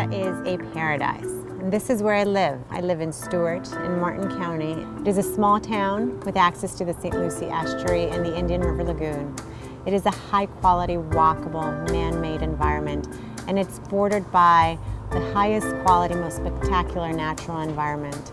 Florida is a paradise, and this is where I live. I live in Stewart in Martin County. It is a small town with access to the St. Lucie Estuary and the Indian River Lagoon. It is a high-quality, walkable, man-made environment, and it's bordered by the highest quality, most spectacular natural environment.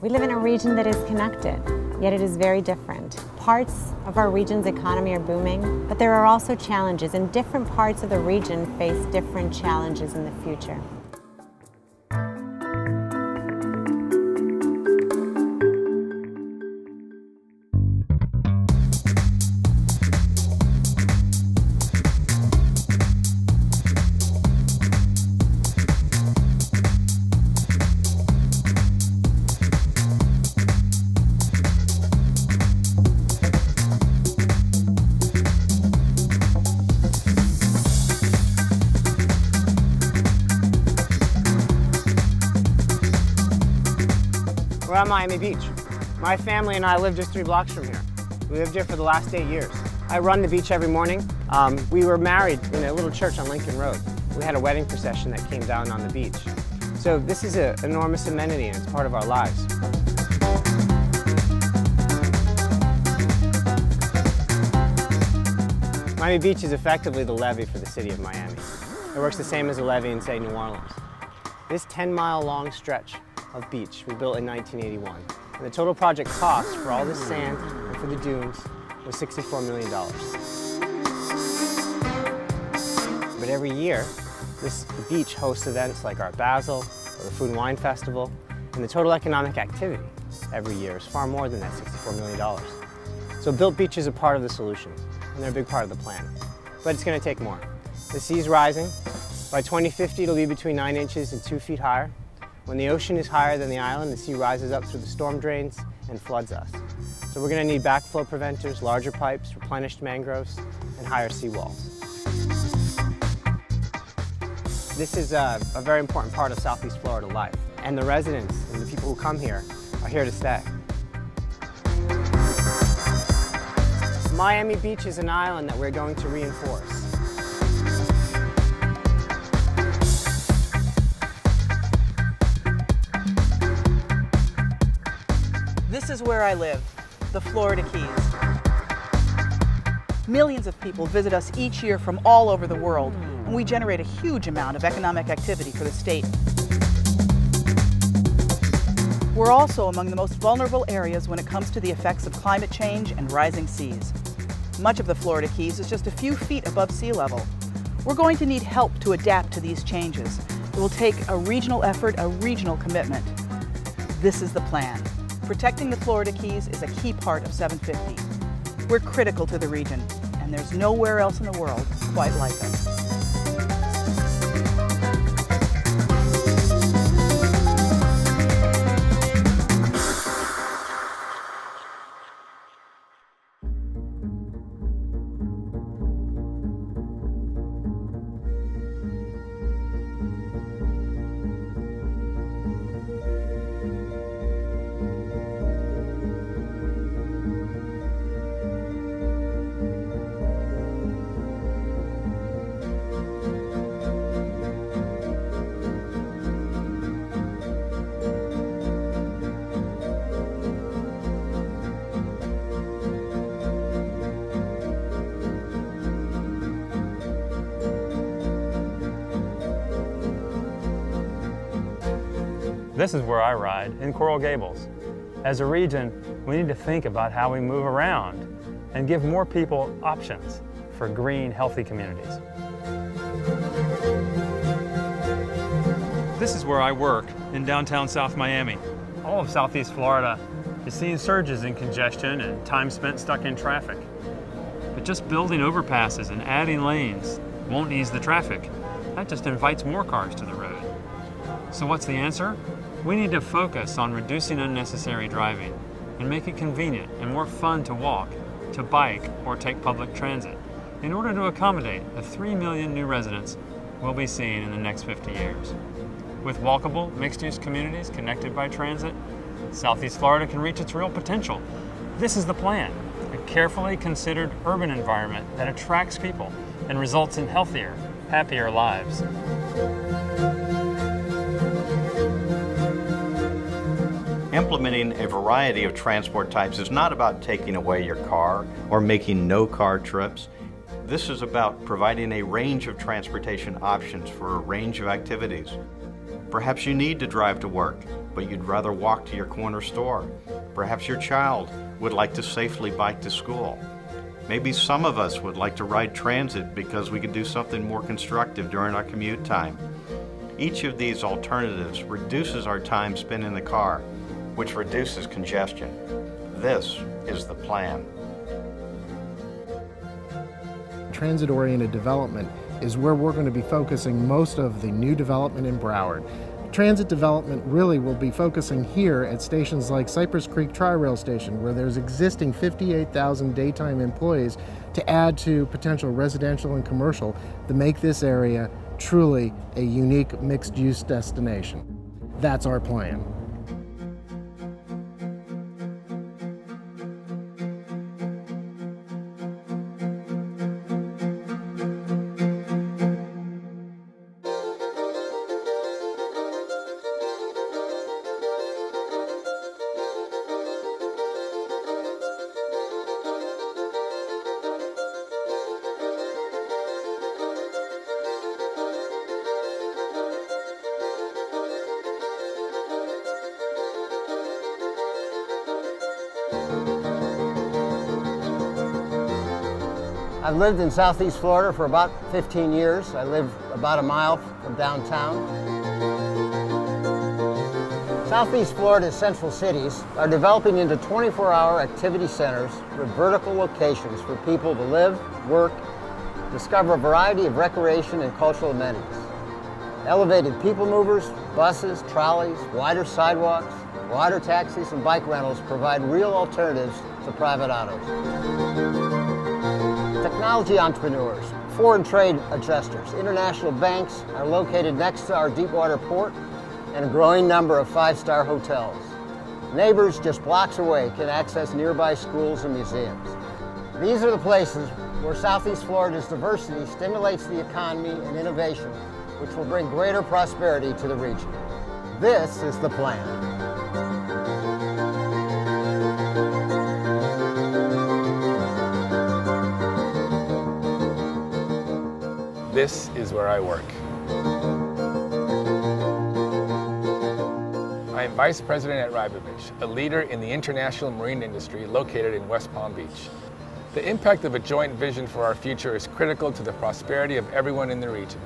We live in a region that is connected, yet it is very different. Parts of our region's economy are booming, but there are also challenges, and different parts of the region face different challenges in the future. We're at Miami Beach. My family and I live just 3 blocks from here. We lived here for the last 8 years. I run the beach every morning. We were married in a little church on Lincoln Road. We had a wedding procession that came down on the beach. So this is an enormous amenity and it's part of our lives. Miami Beach is effectively the levee for the city of Miami. It works the same as a levee in, say, New Orleans. This 10-mile-long stretch of beach we built in 1981. And the total project cost for all this sand and for the dunes was $64 million. But every year, this beach hosts events like Art Basel or the Food and Wine Festival, and the total economic activity every year is far more than that $64 million. So built beaches are part of the solution, and they're a big part of the plan. But it's going to take more. The sea's rising. By 2050, it'll be between 9 inches and 2 feet higher. When the ocean is higher than the island, the sea rises up through the storm drains and floods us. So we're going to need backflow preventers, larger pipes, replenished mangroves, and higher seawalls. This is a very important part of Southeast Florida life, and the residents and the people who come here are here to stay. Miami Beach is an island that we're going to reinforce. This is where I live, the Florida Keys. Millions of people visit us each year from all over the world, and we generate a huge amount of economic activity for the state. We're also among the most vulnerable areas when it comes to the effects of climate change and rising seas. Much of the Florida Keys is just a few feet above sea level. We're going to need help to adapt to these changes. It will take a regional effort, a regional commitment. This is the plan. Protecting the Florida Keys is a key part of 750. We're critical to the region, and there's nowhere else in the world quite like us. This is where I ride, in Coral Gables. As a region, we need to think about how we move around and give more people options for green, healthy communities. This is where I work, in downtown South Miami. All of Southeast Florida is seeing surges in congestion and time spent stuck in traffic. But just building overpasses and adding lanes won't ease the traffic. That just invites more cars to the road. So what's the answer? We need to focus on reducing unnecessary driving and make it convenient and more fun to walk, to bike, or take public transit in order to accommodate the 3 million new residents we'll be seeing in the next 50 years. With walkable, mixed-use communities connected by transit, Southeast Florida can reach its real potential. This is the plan, a carefully considered urban environment that attracts people and results in healthier, happier lives. Implementing a variety of transport types is not about taking away your car or making no-car trips. This is about providing a range of transportation options for a range of activities. Perhaps you need to drive to work, but you'd rather walk to your corner store. Perhaps your child would like to safely bike to school. Maybe some of us would like to ride transit because we could do something more constructive during our commute time. Each of these alternatives reduces our time spent in the car, which reduces congestion. This is the plan. Transit-oriented development is where we're going to be focusing most of the new development in Broward. Transit development really will be focusing here at stations like Cypress Creek Tri-Rail Station, where there's existing 58,000 daytime employees, to add to potential residential and commercial to make this area truly a unique mixed-use destination. That's our plan. I've lived in Southeast Florida for about 15 years. I live about a mile from downtown. Southeast Florida's central cities are developing into 24-hour activity centers with vertical locations for people to live, work, discover a variety of recreation and cultural amenities. Elevated people movers, buses, trolleys, wider sidewalks, water taxis, and bike rentals provide real alternatives to private autos. Technology entrepreneurs, foreign trade adjusters, international banks are located next to our deepwater port, and a growing number of five-star hotels. Neighbors just blocks away can access nearby schools and museums. These are the places where Southeast Florida's diversity stimulates the economy and innovation, which will bring greater prosperity to the region. This is the plan. This is where I work. I am Vice President at Rybovich, a leader in the international marine industry located in West Palm Beach. The impact of a joint vision for our future is critical to the prosperity of everyone in the region.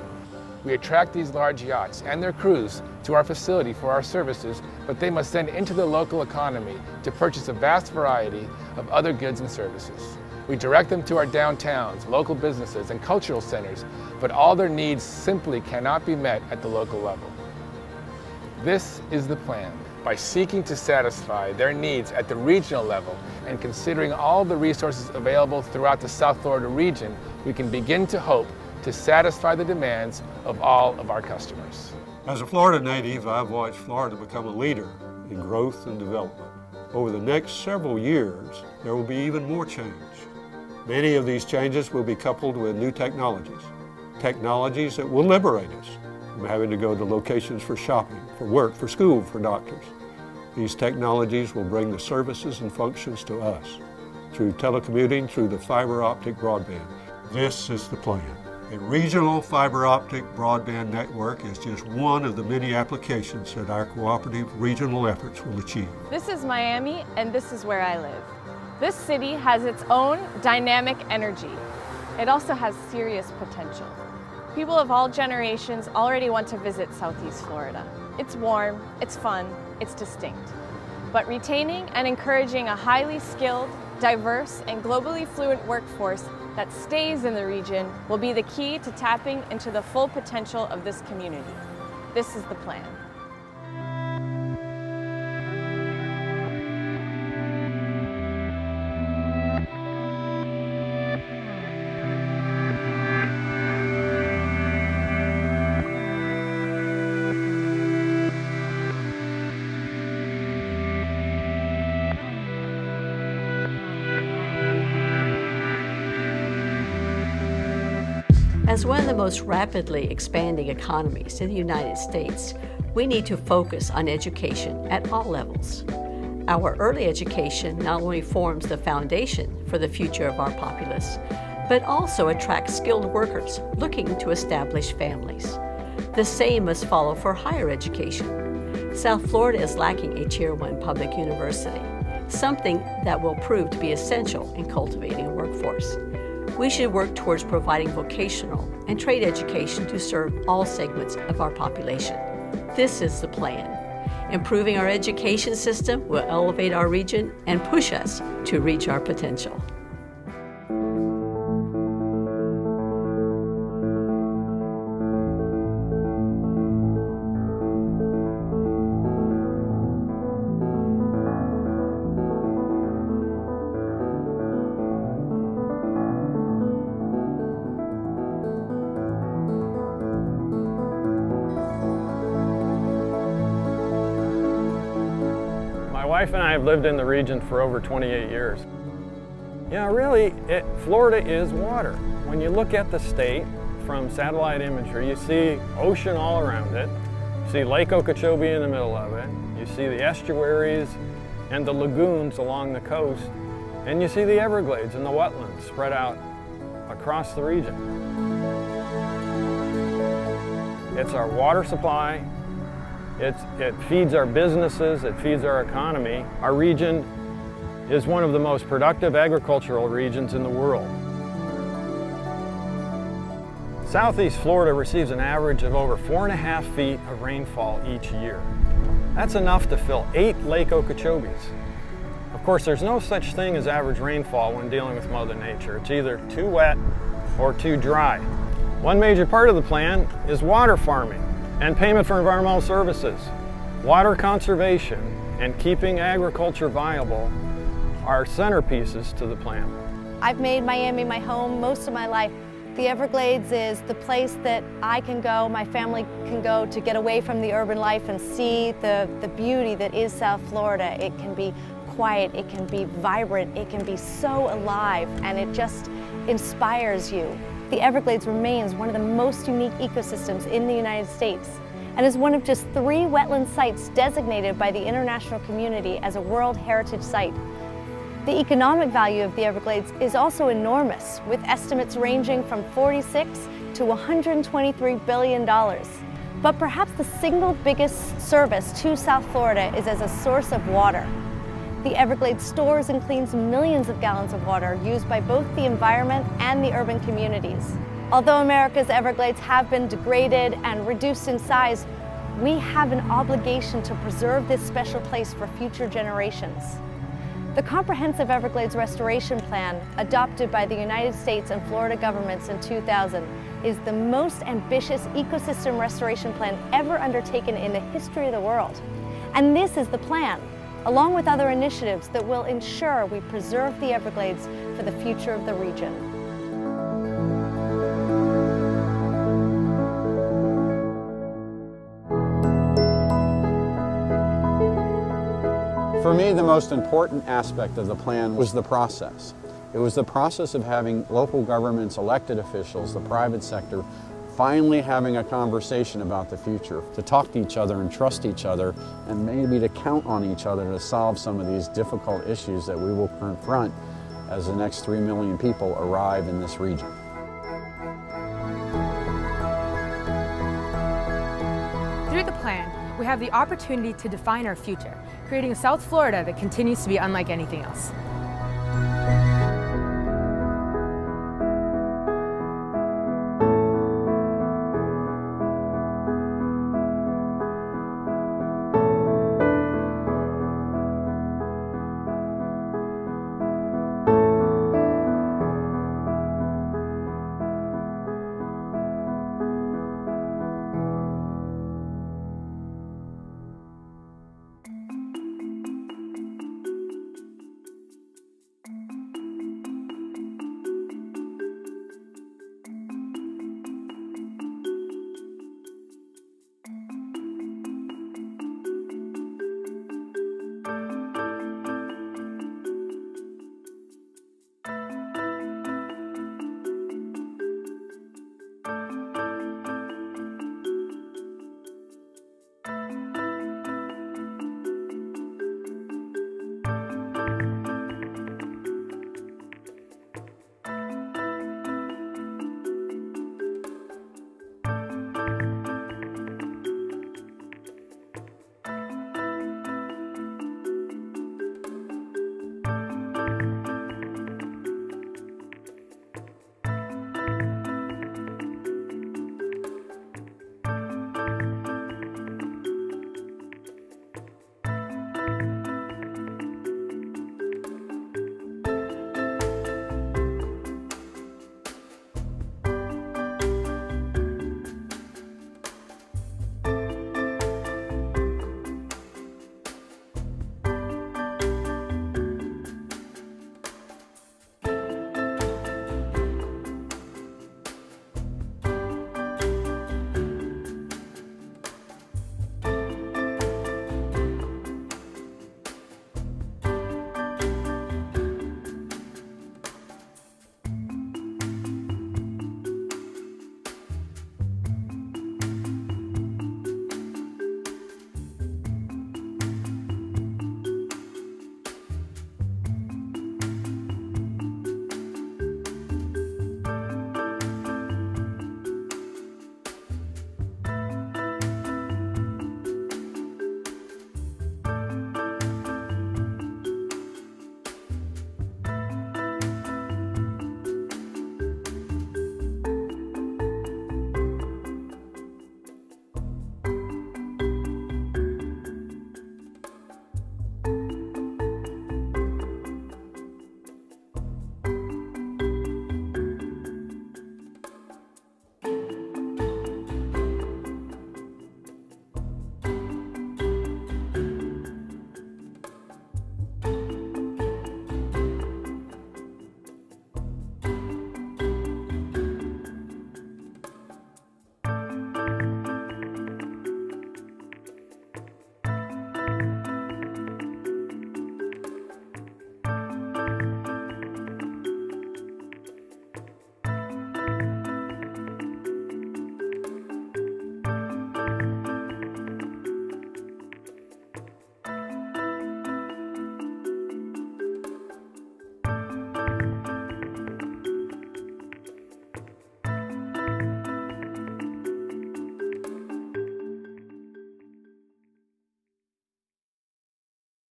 We attract these large yachts and their crews to our facility for our services, but they must then enter the local economy to purchase a vast variety of other goods and services. We direct them to our downtowns, local businesses, and cultural centers, but all their needs simply cannot be met at the local level. This is the plan. By seeking to satisfy their needs at the regional level and considering all the resources available throughout the South Florida region, we can begin to hope to satisfy the demands of all of our customers. As a Florida native, I've watched Florida become a leader in growth and development. Over the next several years, there will be even more change. Many of these changes will be coupled with new technologies that will liberate us from having to go to locations for shopping, for work, for school, for doctors. These technologies will bring the services and functions to us through telecommuting, through the fiber optic broadband. This is the plan. A regional fiber optic broadband network is just one of the many applications that our cooperative regional efforts will achieve. This is Miami, and this is where I live. This city has its own dynamic energy. It also has serious potential. People of all generations already want to visit Southeast Florida. It's warm, it's fun, it's distinct. But retaining and encouraging a highly skilled, diverse, and globally fluent workforce that stays in the region will be the key to tapping into the full potential of this community. This is the plan. As one of the most rapidly expanding economies in the United States, we need to focus on education at all levels. Our early education not only forms the foundation for the future of our populace, but also attracts skilled workers looking to establish families. The same must follow for higher education. South Florida is lacking a Tier 1 public university, something that will prove to be essential in cultivating a workforce. We should work towards providing vocational and trade education to serve all segments of our population. This is the plan. Improving our education system will elevate our region and push us to reach our potential. My wife and I have lived in the region for over 28 years. Yeah, really, Florida is water. When you look at the state from satellite imagery, you see ocean all around it. You see Lake Okeechobee in the middle of it. You see the estuaries and the lagoons along the coast. And you see the Everglades and the wetlands spread out across the region. It's our water supply. It feeds our businesses, it feeds our economy. Our region is one of the most productive agricultural regions in the world. Southeast Florida receives an average of over 4.5 feet of rainfall each year. That's enough to fill 8 Lake Okeechobees. Of course, there's no such thing as average rainfall when dealing with Mother Nature. It's either too wet or too dry. One major part of the plan is water farming and payment for environmental services. Water conservation and keeping agriculture viable are centerpieces to the plan. I've made Miami my home most of my life. The Everglades is the place that I can go, my family can go to get away from the urban life and see the beauty that is South Florida. It can be quiet, it can be vibrant, it can be so alive, and it just inspires you. The Everglades remains one of the most unique ecosystems in the United States and is one of just 3 wetland sites designated by the international community as a World Heritage Site. The economic value of the Everglades is also enormous, with estimates ranging from $46 to $123 billion. But perhaps the single biggest service to South Florida is as a source of water. The Everglades stores and cleans millions of gallons of water used by both the environment and the urban communities. Although America's Everglades have been degraded and reduced in size, we have an obligation to preserve this special place for future generations. The Comprehensive Everglades Restoration Plan, adopted by the United States and Florida governments in 2000, is the most ambitious ecosystem restoration plan ever undertaken in the history of the world. And this is the plan, along with other initiatives that will ensure we preserve the Everglades for the future of the region. For me, the most important aspect of the plan was the process. It was the process of having local governments, elected officials, the private sector, finally having a conversation about the future, to talk to each other and trust each other, and maybe to count on each other to solve some of these difficult issues that we will confront as the next 3 million people arrive in this region. Through the plan, we have the opportunity to define our future, creating a South Florida that continues to be unlike anything else.